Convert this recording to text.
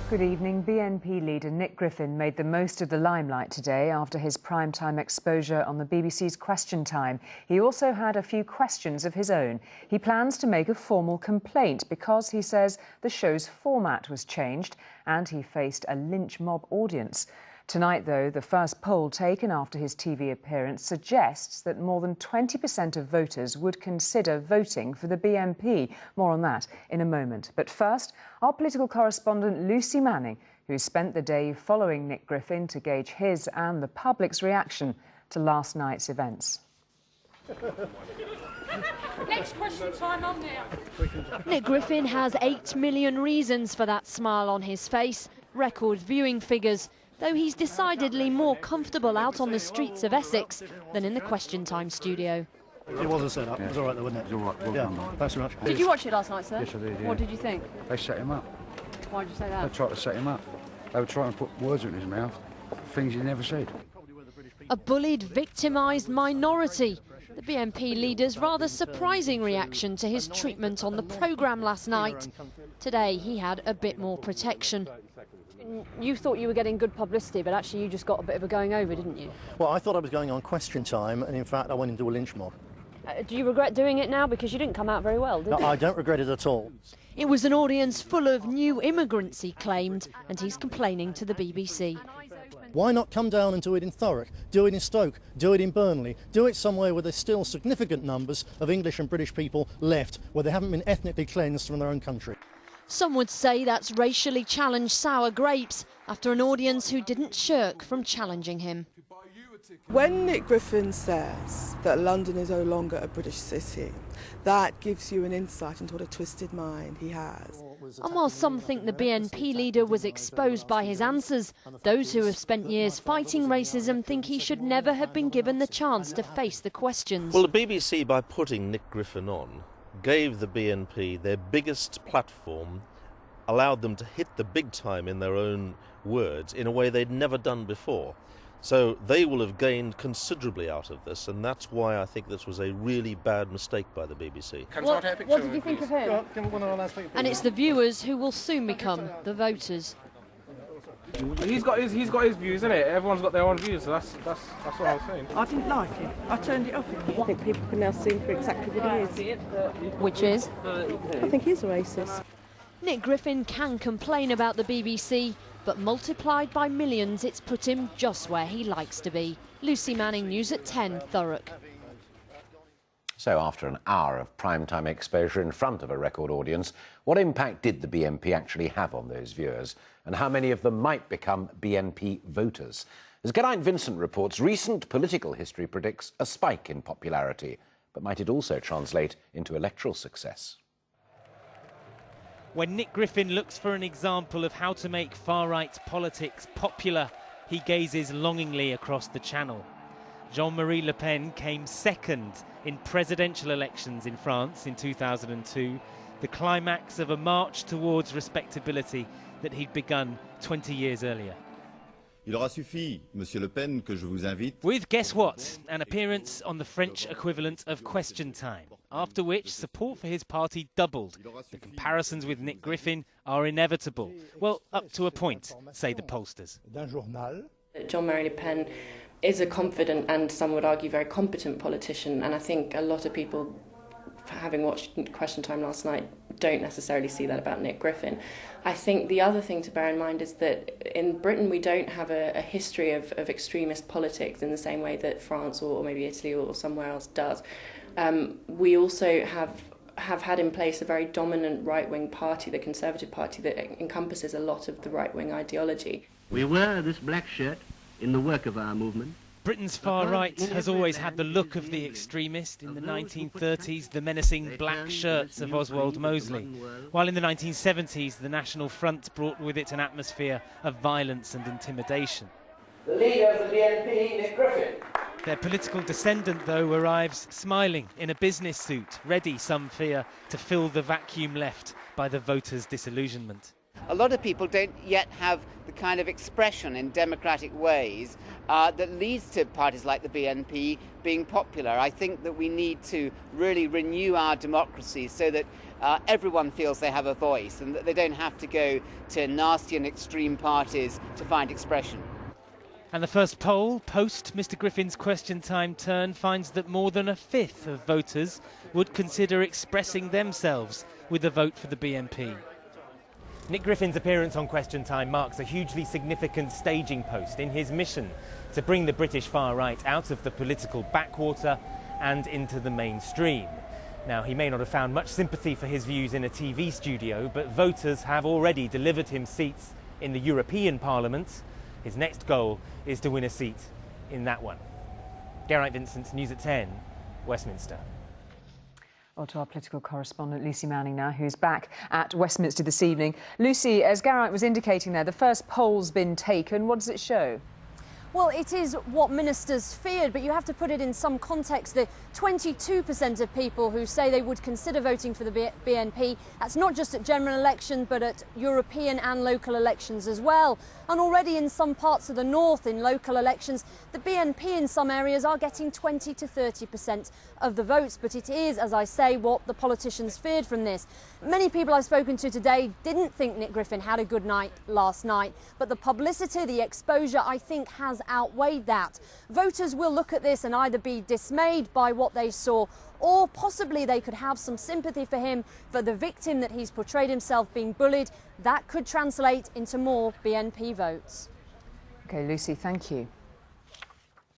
Good evening. BNP leader Nick Griffin made the most of the limelight today after his primetime exposure on the BBC's Question Time. He also had a few questions of his own. He plans to make a formal complaint because he says the show's format was changed and he faced a lynch mob audience. Tonight, though, the first poll taken after his TV appearance suggests that more than 20% of voters would consider voting for the BNP. More on that in a moment. But first, our political correspondent Lucy Manning, who spent the day following Nick Griffin to gauge his and the public's reaction to last night's events. Next question time on there. Nick Griffin has 8 million reasons for that smile on his face, record viewing figures, though he's decidedly more comfortable out on the streets of Essex than in the Question Time studio. It was a set-up. It was all right, though, wasn't it? It was all right. Well done. Thanks very much. Did you watch it last night, sir? Yes, I did, yeah. What did you think? They set him up. Why did you say They that? tried to set him up. They were trying to put words in his mouth, things he never said. A bullied, victimised minority. The BNP leader's rather surprising reaction to his treatment on the programme last night. Today, he had a bit more protection. You thought you were getting good publicity, but actually you just got a bit of a going over, didn't you? Well, I thought I was going on Question Time, and in fact I went into a lynch mob. Do you regret doing it now? Because you didn't come out very well, did No, you? I don't regret it at all. It was an audience full of new immigrants, he claimed, and he's complaining to the BBC. Why not come down and do it in Thurrock, do it in Stoke, do it in Burnley, do it somewhere where there's still significant numbers of English and British people left, where they haven't been ethnically cleansed from their own country. Some would say that's racially challenged sour grapes after an audience who didn't shirk from challenging him. When Nick Griffin says that London is no longer a British city, that gives you an insight into what a twisted mind he has. And while some think the BNP leader was exposed by his answers, those who have spent years fighting racism think he should never have been given the chance to face the questions. Well, the BBC, by putting Nick Griffin on, gave the BNP their biggest platform, allowed them to hit the big time in their own words in a way they'd never done before. So they will have gained considerably out of this, and that's why I think this was a really bad mistake by the BBC. What did you think of him? And it's the viewers who will soon become the voters. He's got his views, isn't it? Everyone's got their own views, so that's what I was saying. I didn't like it. I turned it off. I think people can now see him for exactly what he is. Which is? I think he's a racist. Nick Griffin can complain about the BBC, but multiplied by millions, it's put him just where he likes to be. Lucy Manning, News at 10, Thurrock. So after an hour of primetime exposure in front of a record audience, what impact did the BNP actually have on those viewers? And how many of them might become BNP voters? As Geraint Vincent reports, recent political history predicts a spike in popularity. But might it also translate into electoral success? When Nick Griffin looks for an example of how to make far-right politics popular, he gazes longingly across the channel. Jean-Marie Le Pen came second in presidential elections in France in 2002, the climax of a march towards respectability that he'd begun 20 years earlier. Il aura suffi, Monsieur Le Pen, que je vous invite. With Guess What, an appearance on the French equivalent of Question Time, after which support for his party doubled. The comparisons with Nick Griffin are inevitable. Well, up to a point, say the pollsters. Jean-Marie Le Pen is a confident and some would argue very competent politician, and I think a lot of people, having watched Question Time last night, don't necessarily see that about Nick Griffin. I think the other thing to bear in mind is that in Britain we don't have a history of extremist politics in the same way that France or maybe Italy or somewhere else does. We also have had in place a very dominant right-wing party, the Conservative Party, that encompasses a lot of the right-wing ideology. We wear this black shirt in the work of our movement. Britain's far right has always had the look of the extremist. In the 1930s, the menacing black shirts of Oswald Mosley, while in the 1970s, the National Front brought with it an atmosphere of violence and intimidation. The leader of the BNP, Nick Griffin. Their political descendant, though, arrives smiling in a business suit, ready, some fear, to fill the vacuum left by the voters' disillusionment. A lot of people don't yet have the kind of expression in democratic ways that leads to parties like the BNP being popular. I think that we need to really renew our democracy so that everyone feels they have a voice and that they don't have to go to nasty and extreme parties to find expression. And the first poll, post Mr Griffin's question time turn, finds that more than a fifth of voters would consider expressing themselves with a vote for the BNP. Nick Griffin's appearance on Question Time marks a hugely significant staging post in his mission to bring the British far right out of the political backwater and into the mainstream. Now, he may not have found much sympathy for his views in a TV studio, but voters have already delivered him seats in the European Parliament. His next goal is to win a seat in that one. Geraint Vincent, News at 10, Westminster. Well, to our political correspondent, Lucy Manning now, who's back at Westminster this evening. Lucy, as Geraint was indicating there, the first poll's been taken. What does it show? Well, it is what ministers feared, but you have to put it in some context. The 22% of people who say they would consider voting for the BNP, that's not just at general elections, but at European and local elections as well. And already in some parts of the north, in local elections, the BNP in some areas are getting 20 to 30% of the votes. But it is, as I say, what the politicians feared from this. Many people I've spoken to today didn't think Nick Griffin had a good night last night, but the publicity, the exposure, I think has outweighed that. Voters will look at this and either be dismayed by what they saw, or possibly they could have some sympathy for him, for the victim that he's portrayed himself being bullied. That could translate into more BNP votes. OK, Lucy, thank you.